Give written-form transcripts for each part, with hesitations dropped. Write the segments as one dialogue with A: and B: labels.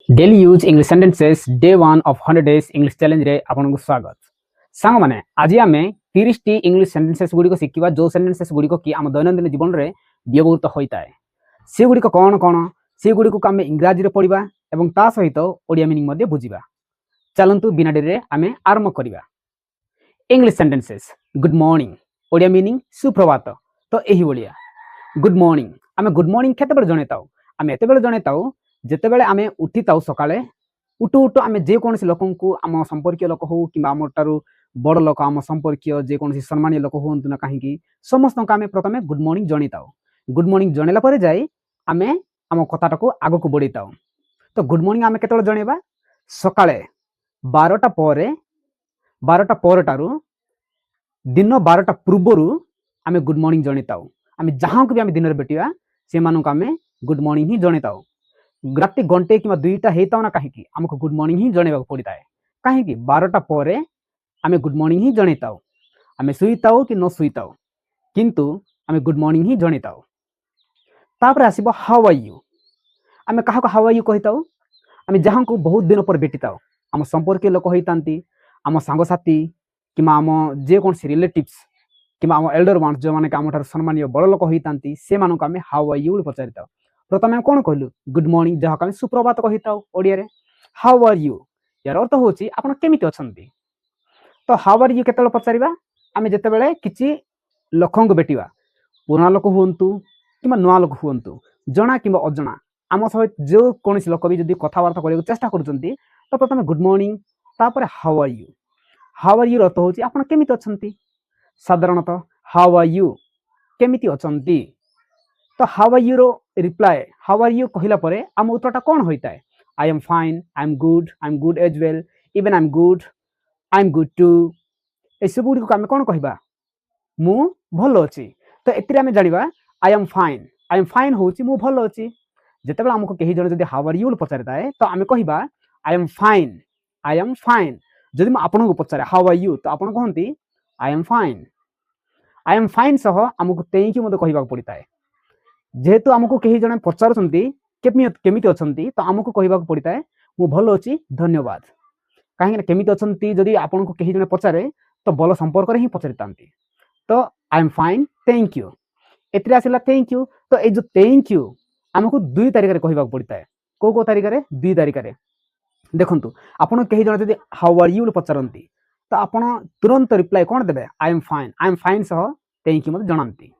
A: Daily use English sentences day 1 of 100 days English challenge रे आपनको स्वागत। सांग माने आज आमे 30 टी इंग्लिश सेंटेंसेस गुडी को सिखिबा जो सेंटेंसेस गुडी को कि हम दैनंदिन जीवन रे व्यवहृत होइता है से गुडी को कोन से गुडी को आमे इंग्रजी रे पढिबा एवं ता सहित ओडिया मीनिंग मध्ये बुझिबा। चलंतु बिना डेरी रे आमे आरंभ करिबा। English sentences good morning Odia meaning सुप्रभात। तो एही बोलिया गुड मॉर्निंग आमे गुड मॉर्निंग केते बेर जणेताउ आमे एते बेर जणेताउ जेते बेले आमे उठी ताउ सकाळे उठू उठू आमे जे कोनसी लोकंकु आम संपर्कीय लोक हो कि आम टारू बड़ लोक आम संपर्कीय जे कोनसी सम्मानीय लोक होंतु ना काहेकि समस्त आमे प्रथमे गुड मॉर्निंग जणीताउ। गुड मॉर्निंग जणेला परे जाई आमे आम कथाटाको आगो को बढ़ीताउ। तो गुड मॉर्निंग आमे केतळे जणेबा सकाळे 12टा परे 12टा परटारू दिन 12टा पूर्वरु आमे गुड मॉर्निंग जणीताउ। आमे जहां को भी आमे दिन रे बेटिया से मानको आमे गुड मॉर्निंग ही जणीताउ। राति घंटे कि 2टा हेताउ ना काहेकि हमको गुड मॉर्निंग ही जणेबा पड़ता है काहेकि 12टा परे आमे गुड मॉर्निंग ही जणीताउ। आमे सुईताउ कि न सुईताउ किंतु आमे गुड मॉर्निंग ही जणीताउ। तापर आसीबो हाउ आर यू आमे काहा को हाउ आर यू कहिताउ आमे जहां को बहुत दिन पर बेटिताउ आम संपर्कीय लोक होइतांती आम सांग साथी कि आम जे कोन रिलेटिव्स कि आम एल्डर वान्स जो माने आम ठार सम्मानीय बड़ लोक होइतांती से मानको आमे हाउ आर यू पचारिताउ। प्रथमे कौन कहलु गुड मॉर्निंग जहाँ कमे सुप्रभात कहिताउ ओडिया रे। हाउ आर यू यार अर्थ होची आपण केमिति अछंती। तो हाउ आर यू केतल पचारिबा आमे जते बेले किछि लोकंग बेटिबा पुराना लोक हुंतु किमा नुआ लोक हुंतु जणा किमा अजणा आम सहित जो कोनसी लोक भी जदी कथावार्ता करियो चेष्टा करचंती तो प्रथमे गुड मॉर्निंग तापर हाउ आर यू अर्थ होची आपण केमिति अछंती। साधारणतः हाउ आर यू केमिति अछंती। तो हाउ आर यू रो रिप्लाई हाउ आर यू कहिला परे आम उत्तरटा कोन होइता है I am fine I am good as well even I am good too ए सब गुडी को आम कोन कहिबा मु भलो अछि। तो एतिरे आम जानिबा आई एम फाइन होची मु भलो अछि। जेतेबेला हमको केही जण जदी हाउ आर यू पचारता है तो आम कहिबा आई एम फाइन। जदी म आपन को पचारे हाउ आर यू तो आपन कहंती आई एम फाइन सह हमको तेई मते कहिबा पड़ता है। जेहेतु आमको कहीं जने पचारुचंती केमिति अछंती तो आमको कहिबा पड़ता है मु भलो अछि धन्यवाद। काहे केमिति अछंती जदी आपन को कहीं जने पचारे तो भलो संपर्क रे ही पचारितांती। तो I am fine thank you एतिरे आसिला थैंक यू। तो ए जो थैंक यू आमको 2 तारिख रे कहिबा पड़ता है को तारिख रे 2 तारिख रे। देखंतु आपन कहीं जने जदी हाउ आर यू पचारंती तो आपन तुरंत रिप्लाई कोन देबे आई एम फाइन सह थैंक यू मते जणांती।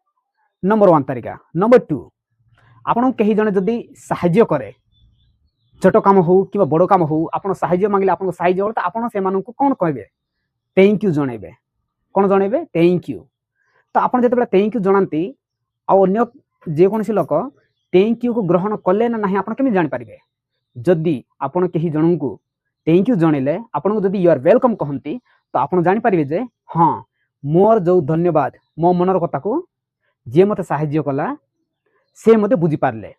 A: नंबर 1 तारिका। नंबर 2 आपन कहीं जने जदी सहाय्य करे छोट काम हो कि बड़ काम हो आपन सहाय्य मांगले आपन सहाय्य हो तो आपन से मानन को कोन कहबे थैंक यू जणेबे कोन जणेबे थैंक यू। तो आपन जते बेला थैंक यू जणांती आ अन्य जे कोनसी लोक थैंक यू को ग्रहण कले ना नहीं आपन केमि जानि पारिबे। जदी आपन कहीं जणन को थैंक यू जणेले आपन को जदी यू आर वेलकम कहंती तो आपन जानि पारिबे जे हां मोर जो धन्यवाद मो मनर कथा को जे मते सहाय्य कला से मते बुझी पारले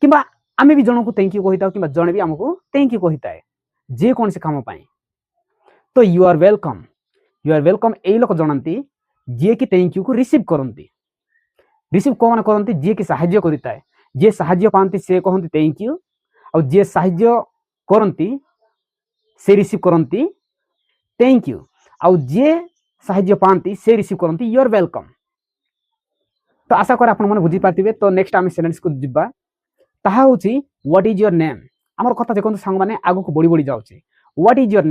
A: किबा आमे भी जणको थैंक यू कहिताउ किबा जणे भी हमको थैंक यू कहिताए जे कोन से काम पाए। तो यू आर वेलकम ए लोक जणंती जे कि थैंक यू को रिसीव करंती। रिसीव कोन करंती जे कि सहाय्य करिताए जे सहाय्य पांती से कहंती थैंक यू और जे सहाय्य करंती से रिसीव करंती थैंक यू और जे सहाय्य पांती से रिसीव करंती यू आर वेलकम। तो आशा कर आपन मन बुझी पाथिबे। तो नेक्स्ट आमे सेंटेंस को जिबा ताहा होची व्हाट इज योर नेम। हमर कथा देखन संग माने आगु को बड़ी जाउची। व्हाट इज योर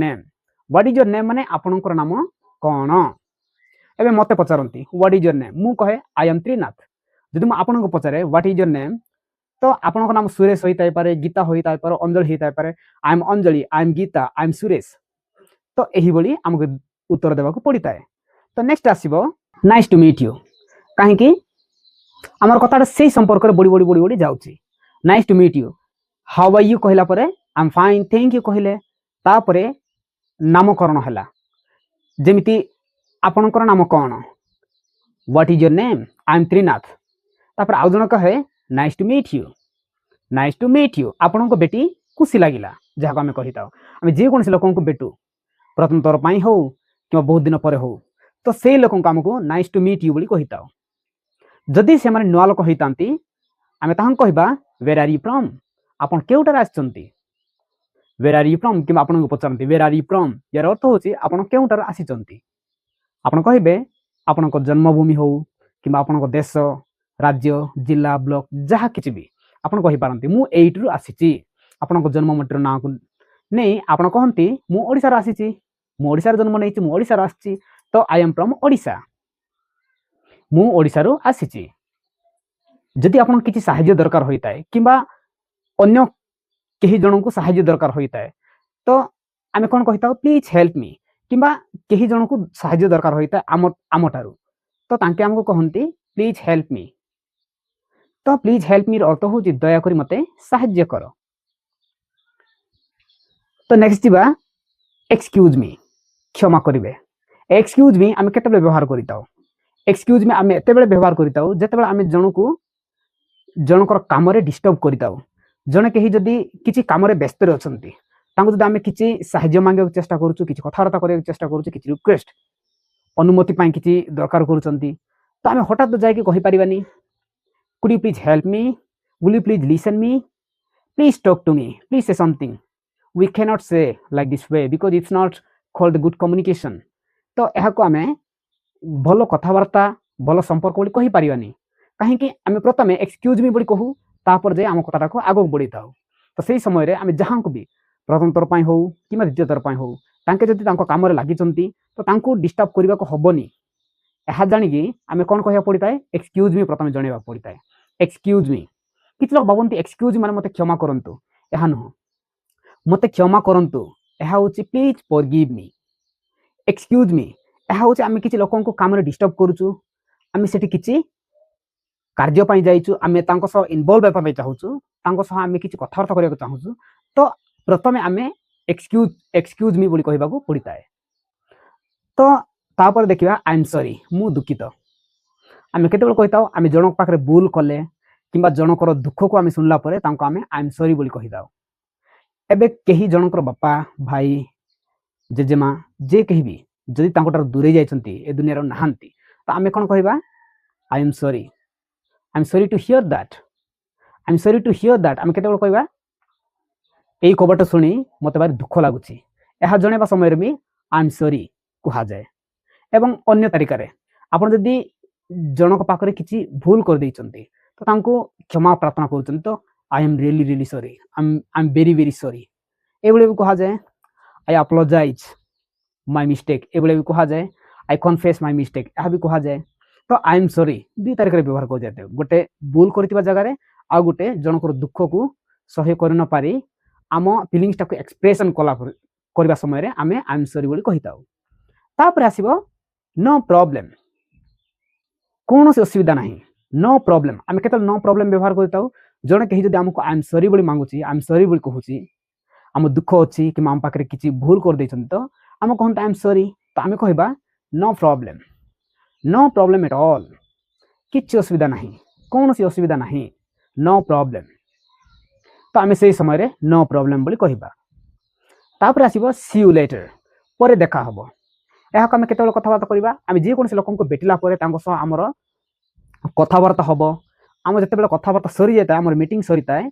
A: नेम माने आपनकर नाम कोन। एबे मते पचारंती व्हाट इज योर नेम मु कहे आई एम त्रिनाथ। जदि म आपन को पचारे व्हाट इज योर नेम तो आपन को नाम सुरेश होइताय पारे गीता होइताय पारे अंजलि होइताय पारे I am Anjali I am Geeta I am Suresh. तो एही बली हमको उत्तर देबा को पड़िताय। तो नेक्स्ट आसीबो नाइस टू मीट यू काहे कि आमर कथाटा से संपर्क बड़ी जाउची। Nice to meet you how are you कहला परे I am fine thank you कहले तापरे नामकरण हला जेमिति आपनकर नाम कोन what is your name I am Trinath तापर आउ जण कहे नाइस टू मीट यू आपन को बेटी खुशी लागिला जहा हमें कहिताओ आमे जे कोन से लोकन को बेटू प्रथम तौर पाई हो कि बहुत दिन परे हो तो से लोकन को हमको नाइस टू मीट यू बोली कहिताओ। जदि से माने नुआ लोक होइतांती आमे ताहन कहबा वेयर आर यू फ्रॉम आपण केउटार आछंती वेयर आर यू फ्रॉम कि आपण को पचारंती वेयर आर यू फ्रॉम यार अर्थ होची आपण केउटार आछंती आपण कहिबे आपण को जन्मभूमि हो कि आपण को देश राज्य जिला ब्लॉक जहा किछि भी आपण कहि पारंती मु एइटरु आसीची आपण को जन्म मटर ना को नै आपण कहंती मु ओडिसा रा आसीची मु ओडिसा रा जन्म नैछि मु ओडिसा रा आसीची तो आई एम फ्रॉम ओडिसा मु ओडिसा रो आसीची जदि आपण किछि सहाय्य दरकार होइताय किबा अन्य केही जणन को सहाय्य दरकार होइताय तो आमे कोन कहिताओ प्लीज हेल्प मी किबा केही जणन को सहाय्य दरकार होइताय आमटारु तो तांके हमको कहंती प्लीज हेल्प मी तो प्लीज हेल्प मी अर्थ होची दया करी मते सहाय्य करो तो नेक्स्ट दिबा एक्सक्यूज मी क्षमा करिवे एक्सक्यूज मी आमे केतेबेले व्यवहार करिताओ एक्सक्यूज मी आमे एतेबेले व्यवहार करिताओ जेतेबेले आमे जणको जनकर काम रे डिस्टर्ब करिताओ जने केही जदी किछि काम रे व्यस्त रे अछंती तांको जदी आमे किछि सहाय्य मांगे चेष्टा करूछु किछि कथावार्ता करे चेष्टा करूछु किछि रिक्वेस्ट अनुमति पाई किछि दरकार करूचंती तो आमे हठात जाय कि कहि परिबानी could you please help me will you please listen me please talk to me please say something we can not say like this way because it's not called good communication तो एहा को आमे भलो कथावार्ता भलो संपर्क बोली कहि परिबानी कहीं कि आमे प्रथमे एक्सक्यूज मी बोली कहू तापर जे आम कथाटा को आगो बढ़ी थाउ तो सही समय रे आमे जहां को भी प्रथम तर पई हो किमा द्वितीय तर पई हो तांके जति तांको काम रे लागि चंती तो तांको डिस्टर्ब करबा को हबनी एहा जानि कि आमे कोन कहया पड़िताय एक्सक्यूज मी प्रथमे जणेबा पड़िताय एक्सक्यूज मी किछ लोग बाबंती एक्सक्यूज माने मते क्षमा करंतु एहा न मते क्षमा करंतु एहा होची please forgive me excuse me एहा होची आमे किछ लोकन को काम रे डिस्टर्ब करूछु आमे सेठी किछि कार्य पाई जाइछु आमे तांको सह इन्वॉल्व हेबा पाई चाहूछु तांको सह आमे किछि कथावार्ता करिया चाहूछु तो प्रथमे आमे एक्सक्यूज मी बोली कहबा को पड़िताय तो तापर देखिबा आई एम सॉरी मु दुखित आमे केते बेल कहताओ आमे जनक पाखरे भूल कले किबा जनकर दुख को आमे सुनला परे तांको आमे आई एम सॉरी बोली कहिदाओ एबे केही जनकर बापा भाई जेजेमा जे केही भी जदि तांकोटार दूरे जाइछंती ए दुनिया रो नाहंती तो आमे कोन कहबा I am sorry to hear that I am sorry to hear that आमे केते बेल कहबा एई खबरट सुनी मते बारे दुख लागुची एहा जणेबा समय रे मी आई एम सॉरी कुहा जाय एवं अन्य तरीका रे आपण जदि जनक पाखरे किछि भूल कर दैचंती तो तांको क्षमा प्रार्थना करूचंती तो I am really sorry I am very sorry एबले भी कहा जाए आई अपोलोजाइज माय मिस्टेक एबले भी कहा जाए आई कन्फेस माय मिस्टेक एहा भी कहा जाए तो आई एम सॉरी दुई तरीका रे व्यवहार कर जाते गोटे भूल करतिबा जगह रे आ गोटे जनकर दुख को सह्य कर न पारी आम फीलिंग्स टाको एक्सप्रेशन करबा समय रे आमे आई एम सॉरी बोली कहिताउ तापर आसीबो नो प्रॉब्लम कोनो से असुविधा नहीं नो प्रॉब्लम आमे केतल नो प्रॉब्लम व्यवहार करताउ जने कहि जदि हमको आई एम सॉरी बोली मांगुची आई एम सॉरी बोली कहूची हम दुख अछि कि माम पाखरे किछि भूल कर दैछन तो हम कहन आई एम सॉरी तो आमे कहबा नो प्रॉब्लम एट ऑल किछि असुविधा नहीं कोनो से असुविधा नहीं नो प्रॉब्लम तो आमे सेही समय रे नो प्रॉब्लम बोली कहबा तापर आसीबो सी यू लेटर परे देखा हबो एहा को आमे केतल कथावार्ता करबा आमे जे कोनसे लोकन को बेटिला परे तांको सह हमर कथावार्ता हबो आम जते बेले कथावार्ता सरी जाता हमर मीटिंग सरीता है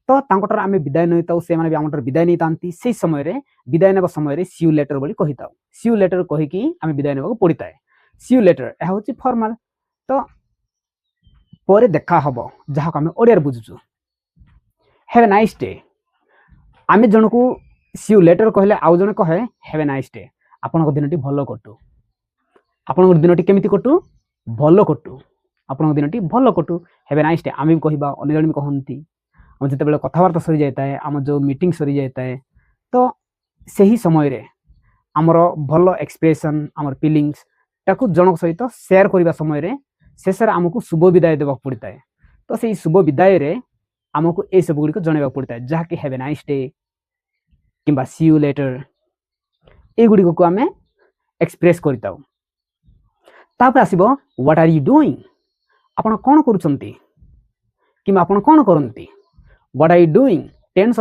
A: तो तांकोटर आमे विदाय नैताउ से माने भी हमटर विदाय नै तांती से समय रे विदाय नेबा समय रे सी यू लेटर बोली कहिताउ सी यू लेटर कहि कि आमे विदाय नेबा को पड़िता है सी यू लेटर एहा होची फॉर्मल तो परे देखा हबो जहा को आमे ओडियर बुझुछु हैव ए नाइस डे आमे जणको सी यू लेटर कहले आउ जण कहे हैव ए नाइस डे आपन को दिनटी भलो कटू आपन को दिनटी केमिति कटू भलो कटू आपन दिनटी भलो कटू हैव ए नाइस डे आमे भी कहबा अन्य जण भी कहंती हम जते बेले कथावार्ता सरी जाता है आम जो मीटिंग सरी जाता है तो सही समय रे आमर भलो एक्सप्रेशन आमर फीलिंग्स ताकू जनक सहित शेयर करबा समय रे शेष रे हमको शुभ विदाय देबा पड़ता है तो सही शुभ विदाय रे हमको ए सब गुडी को जणेबा पड़ता है जहा कि हैव ए नाइस डे किबा सी यू लेटर ए गुडी को हमें एक्सप्रेस करताउ तापर आसीबो व्हाट आर यू डूइंग आपण कोन करूचंती किबा आपण कोन करंती what are you doing tense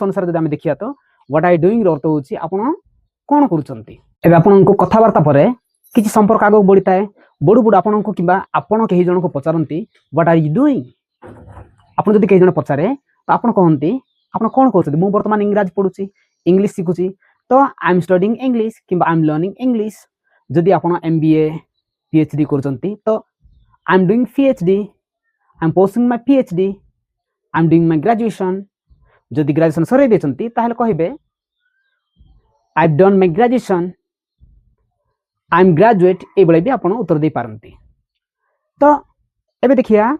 A: अनुसार जदि हम देखिया तो व्हाट आर यू डूइंग रो अर्थ होची आपण कोन करूचंती एबे आपण को कथावार्ता परे किछि संपर्क आगो बढ़िता है बडु बडु आपण को किबा आपण केही जण को पचारंती व्हाट आर यू डूइंग आपण जदि केही जण पचारे तो आपण कहंती आपण कोन करछथि मु वर्तमान इंग्रजी पढुछि इंग्लिश सिखुछि तो आई एम स्टडीइंग इंग्लिश किंबा आई एम लर्निंग इंग्लिश जदि आपण एमबीए पीएचडी करछंती तो I am doing PhD I am pursuing my PhD I am doing my graduation जदि ग्रेजुएशन सरै देछंती ताहले कहिबे I have done my graduation I am graduate ए बळे भी आपण उत्तर दे पारंती। तो एबे देखिया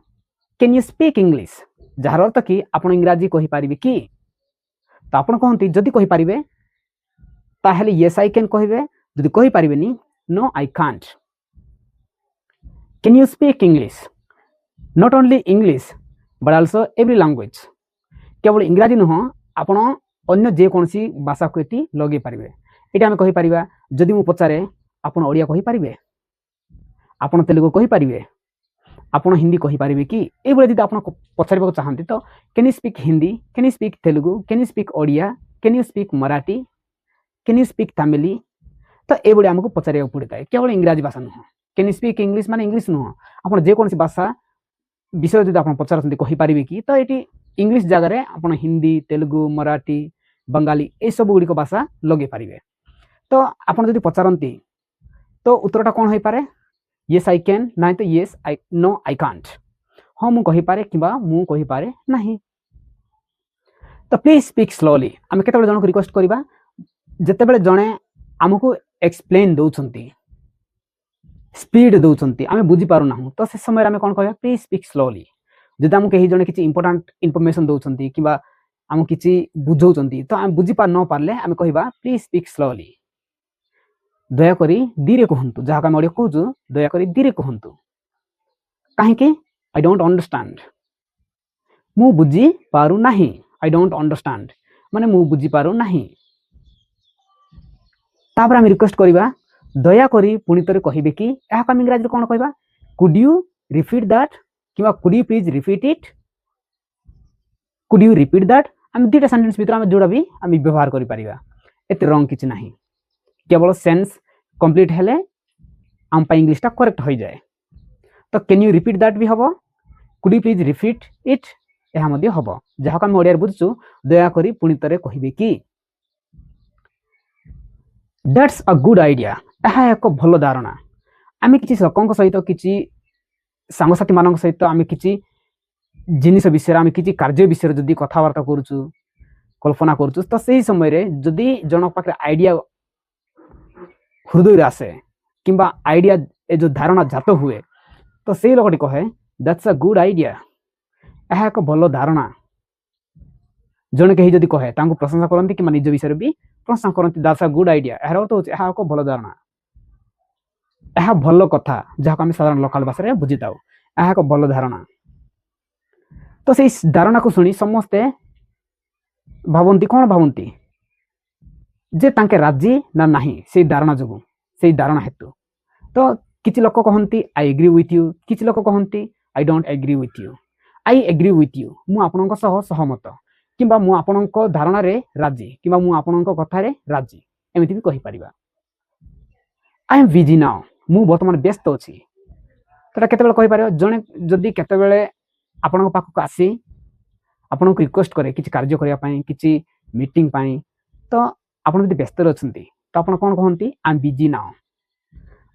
A: कैन यू स्पीक इंग्लिश जार अर्थ कि आपण इंग्रजी कहि पारिबे कि तो आपण कहंती जदि कहि पारिबे ताहले यस आई कैन कहिबे जदि कहि पारिबेनी no I can't. Can you speak English not only English but also every language केवल इंग्रजी नुह आपण अन्य जे कोनसी भाषा को एटी लगे पारिबे एटा हम कहि पारिबा जदि मु पचारे आपण ओडिया कहि पारिबे आपण तेलुगु कहि पारिबे आपण हिंदी कहि पारिबे कि ए बळे जदि आपण पचारबा चाहंती तो can you speak Hindi can you speak Telugu can you speak Odia can you speak Marathi can you speak Tamil तो ए बळे हमकु पचारिया पड़ता केवल इंग्रजी भाषा नुह कैन यू स्पीक इंग्लिश माने इंग्लिश नुह आपण जे कोनसी भाषा विषय जदि आपण पचारछंती कहि पारिबे कि तो एटी इंग्लिश जगह रे आपण हिंदी तेलुगु मराठी बंगाली ए सब गुडी को भाषा लगे पारिबे। तो आपण जदि पचारंती तो उत्तरटा कोन होई पारे यस आई कैन नाइ तो yes I know I can't हां मु कहि पारे किबा मु कहि पारे नाही। तो प्लीज स्पीक स्लोली आमे केते जण को रिक्वेस्ट करबा जते बेले जणे हमकु एक्सप्लेन दोउछंती स्पीड दोउछंती आमे बुझी पारु नाहु तो से समय आमे कोन कहबा प्लीज स्पीक स्लोली जदि हमकु एही जणे किछि इंपोर्टेंट इन्फॉर्मेशन दोउछंती किबा हम किछि बुझौछंती तो आमे बुझी पार न पारले आमे कहबा प्लीज स्पीक स्लोली दया करी धीरे कहंतु जहा हम ऑडियो कहजु दया करी धीरे कहंतु काहे कि आई डोंट अंडरस्टैंड मु बुझी पारु नाही आई डोंट अंडरस्टैंड माने मु बुझी पारु नाही। तापर हम रिक्वेस्ट करबा दया करी पुनी तरे कहिबे कि एहा हम इंग्रजी कोन कहबा कुड यू रिपीट दैट किबा could you please repeat it could you repeat that हम दुटा सेंटेंस भीतर हम जोड़ा भी हम व्यवहार करि परिबा एते रंग किछ नाही केवल सेंस कंप्लीट हेले हम पा इंग्लिश ता करेक्ट होई जाए। तो कैन यू रिपीट दैट भी हबो could you please repeat it एहा मध्ये हबो जहा हम ओडिया बुझछु दया करी पुनी तरे कहिबे कि दैट्स अ गुड आइडिया एहा एक भलो धारणा आमे किछि लोकंक सहित किछि सांगसाथी मानक सहित आमे किछि जिनिस विषय आमे किछि कार्य विषय जदी कथा वार्ता करूछु कल्पना करूछु तो सही समय रे जदी जनक पाखरे आइडिया हृदय रे आसे किंबा आइडिया ए जो धारणा जात हुए तो सही लोकटी कहे दैट्स अ गुड आइडिया एहा एक भलो धारणा जने केही जदी कहे तांको प्रशंसा करंती कि निज विषय भी प्रशंसा करंती दैट्स अ गुड आइडिया एहा अर्थ होचे एहा एक भलो धारणा एहा भलो कथा जहा हम साधारण लोकल भाषा रे बुझिताउ एहा एक भलो धारणा। तो सेही धारणा को सुनी समस्ते भावंती कोन भावंती जे तांके राजी ना नाही से धारणा जगु से धारणा हेतु तो किछि लोक कहंती आई एग्री विथ यू किछि लोक कहंती I don't agree with you I agree with you मु आपनक सह सहमत किंबा मु आपनक धारणा रे राजी किंबा मु आपनक कथा रे राजी एमिति भी कहि परिबा। आई एम बिजी नाउ मु वर्तमान व्यस्त अछि तटा केतेबेले कहि पारियो जने जदी केतेबेले आपनक पाखक आसी आपनक रिक्वेस्ट करे किछि कार्य करिया पई किछि मीटिंग पई तो आपण जदी व्यस्त रहछंती तो आपण कोन कहंती I am busy now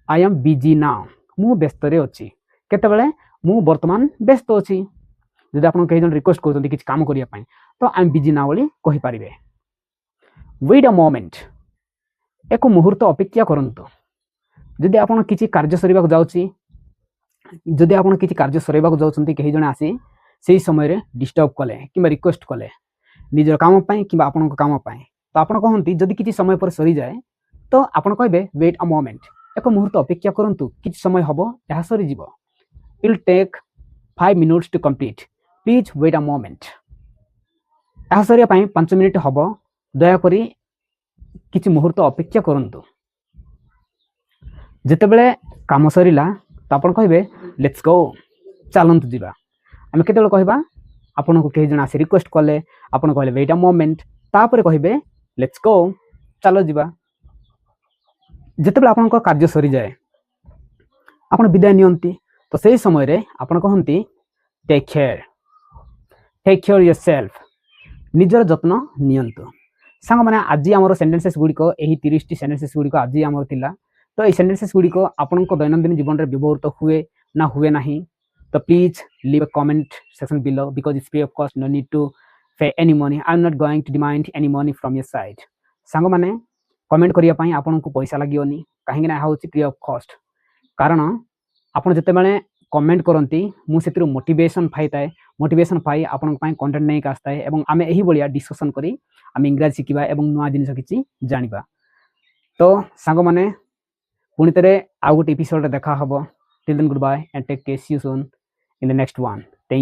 A: I am busy now मु व्यस्त रे अछि केतेबेले मु वर्तमान व्यस्त अछि जदी आपण कहि जन रिक्वेस्ट करछंती किछि काम करिया पई तो आई एम बिजी नाउ बोली कहि परिबे। वेट अ मोमेंट एक मुहूर्त अपेक्षा करंतु जदी आपण किछि कार्य सरीबा को जाउची जदी आपण किछि कार्य सरीबा को जाउछंती कहि जने आसी सेही समय रे डिस्टर्ब कले किबा रिक्वेस्ट कले निजर काम पई किबा आपण काम पई तो आपण कहंती जदी किछि समय पर सरी जाए तो आपण कहबे वेट अ मोमेंट एक मुहूर्त अपेक्षा करंतु किछि समय हबो एहा सरी जिवो it'll take 5 minutes to complete please wait a moment एहा सरिया पई 5 मिनिट हबो दया करी किछि मुहूर्त अपेक्षा करंतु जेतेबेले काम सरीला तो आपण कहबे लेट्स गो चलंतु जिबा आमे केतेबेले कहबा आपण को केही जण आसी रिक्वेस्ट कले आपण कहले वेट अ मोमेंट तापर कहबे लेट्स गो चलो जिबा जेतेबेले आपण को कार्य सरी जाए आपण विदाय नियंती तो सही समय रे आपण कहंती take care take care yourself निजर जत्न नियंतु सांग माने आज आमर सेंटेंसेस गुड़िक यही 30 सेंटेंसेस गुड़िक आज आमर थिला तो ये सेंटेंसेस गुड़िक आपण दैनंदिन जीवन में व्यवहृत हुए ना हुए नहीं तो please leave a comment section below because it's free of cost no need to pay any money I am not going to demand any money from your side सांग माने कमेंट करिया पई आपण को पैसा लागियोनी काहेकि ना होची फ्री ऑफ कॉस्ट कारण आपण जते बेले कमेंट करंती मु सेतिर मोटिवेशन पाइताए मोटिवेशन पाई आपण पई कंटेंट नै आस्ताए एवं आमे एही बलिया डिस्कशन करी आमे इंग्लिश शिखिबा एवं नुआ जिनिस किछि जानिबा तो सांग माने पुणी तेरे आ गोटे एपिसोड देखा हबो till then goodbye and take care see you soon in the next one